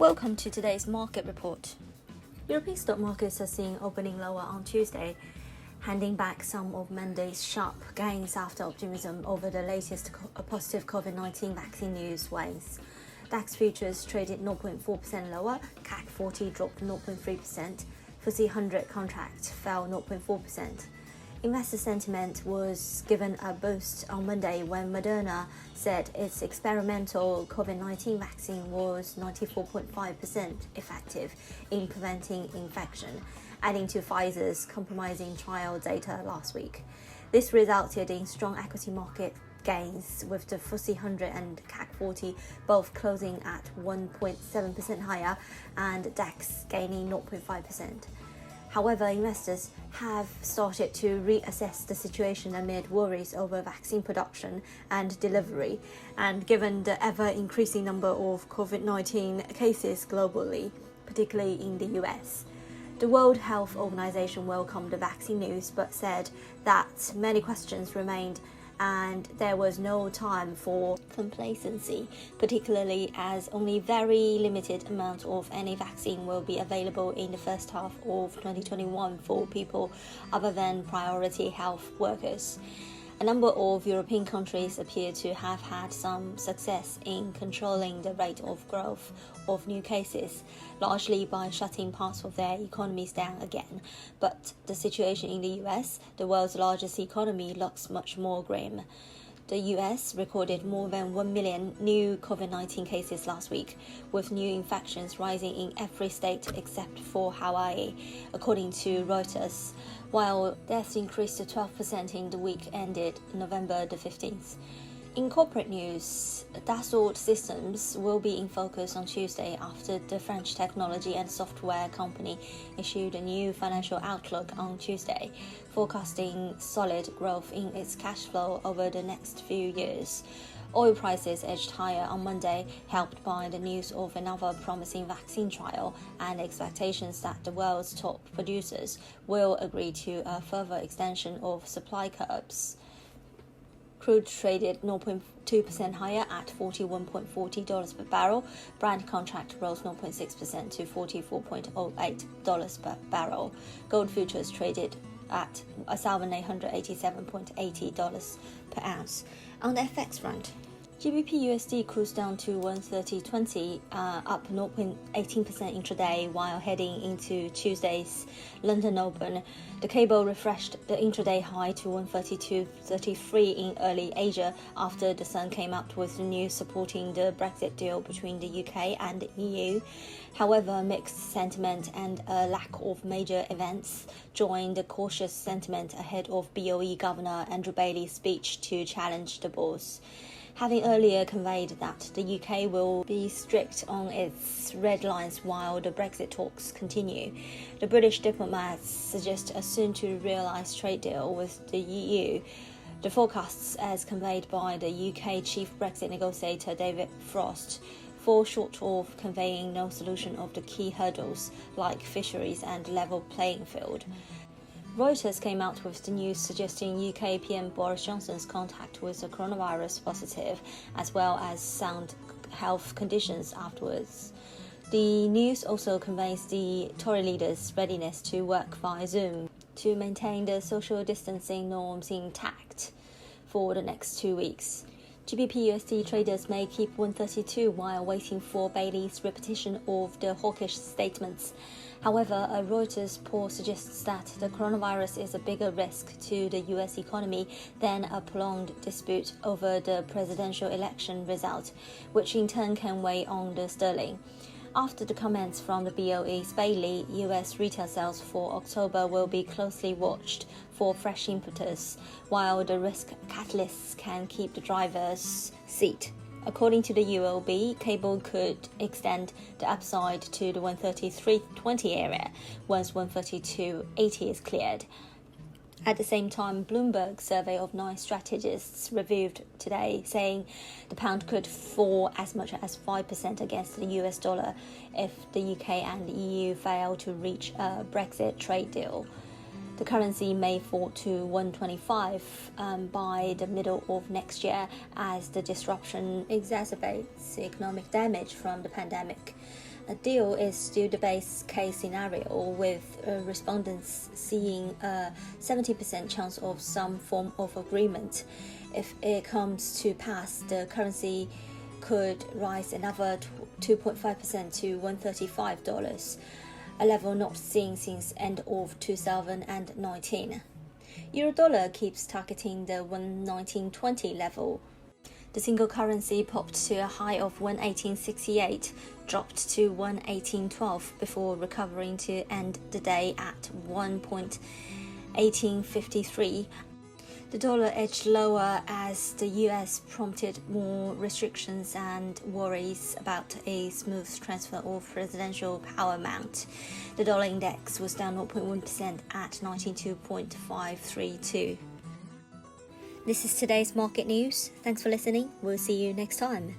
Welcome to today's market report. European stock markets are seeing opening lower on Tuesday, handing back some of Monday's sharp gains after optimism over the latest positive COVID-19 vaccine news wanes. DAX futures traded 0.4% lower, CAC 40 dropped 0.3%, FTSE 100 contract fell 0.4%. Investor sentiment was given a boost on Monday when Moderna said its experimental COVID-19 vaccine was 94.5% effective in preventing infection, adding to Pfizer's compromising trial data last week. This resulted in strong equity market gains, with the FTSE 100 and CAC 40 both closing at 1.7% higher and DAX gaining 0.5%. However, investors have started to reassess the situation amid worries over vaccine production and delivery, and given the ever-increasing number of COVID-19 cases globally, particularly in the US. The World Health Organization welcomed the vaccine news but said that many questions remained and there was no time for complacency, particularly as only very limited amount of any vaccine will be available in the first half of 2021 for people other than priority health workers. A number of European countries appear to have had some success in controlling the rate of growth of new cases, largely by shutting parts of their economies down again. But the situation in the US, the world's largest economy, looks much more grim. The US recorded more than 1 million new COVID-19 cases last week, with new infections rising in every state except for Hawaii, according to Reuters, while deaths increased to 12% in the week ended November the 15th. In corporate news, Dassault Systemes will be in focus on Tuesday after the French technology and software company issued a new financial outlook on Tuesday, forecasting solid growth in its cash flow over the next few years. Oil prices edged higher on Monday, helped by the news of another promising vaccine trial and expectations that the world's top producers will agree to a further extension of supply curbs. Crude traded 0.2% higher at $41.40 per barrel. Brent contract rose 0.6% to $44.08 per barrel. Gold futures traded at $1,887.80 per ounce. On the FX front, GBP USD cruised down to 130.20, up 0.18% intraday, while heading into Tuesday's London Open. The cable refreshed the intraday high to 132.33 in early Asia after the Sun came out with the news supporting the Brexit deal between the UK and the EU. However, mixed sentiment and a lack of major events joined the cautious sentiment ahead of BOE Governor Andrew Bailey's speech to challenge the bourse. Having earlier conveyed that the UK will be strict on its red lines while the Brexit talks continue, the British diplomats suggest a soon-to-realise trade deal with the EU. The forecasts, as conveyed by the UK chief Brexit negotiator David Frost, fall short of conveying no solution of the key hurdles like fisheries and level playing field. Reuters came out with the news suggesting UK PM Boris Johnson's contact with the coronavirus positive, as well as sound health conditions afterwards. The news also conveys the Tory leader's readiness to work via Zoom to maintain the social distancing norms intact for the next 2 weeks. GBP USD traders may keep 132 while waiting for Bailey's repetition of the hawkish statements. However, a Reuters poll suggests that the coronavirus is a bigger risk to the US economy than a prolonged dispute over the presidential election result, which in turn can weigh on the sterling. After the comments from the BOE's Bailey, US retail sales for October will be closely watched for fresh impetus, while the risk catalysts can keep the driver's seat. According to the UOB, cable could extend the upside to the 133.20 area once 132.80 is cleared. At the same time, Bloomberg's survey of 9 strategists reviewed today, saying the pound could fall as much as 5% against the US dollar if the UK and the EU fail to reach a Brexit trade deal. The currency may fall to 125 by the middle of next year as the disruption exacerbates economic damage from the pandemic. A deal is still the base case scenario, with respondents seeing a 70% chance of some form of agreement. If it comes to pass, the currency could rise another 2.5% to $135, a level not seen since end of 2019. Euro-dollar keeps targeting the 119.20 level. The single currency popped to a high of 118.68, dropped to 118.12 before recovering to end the day at 1.1853. The dollar edged lower as the US prompted more restrictions and worries about a smooth transfer of presidential power amount. The dollar index was down 0.1% at 92.532. This is today's market news. Thanks for listening. We'll see you next time.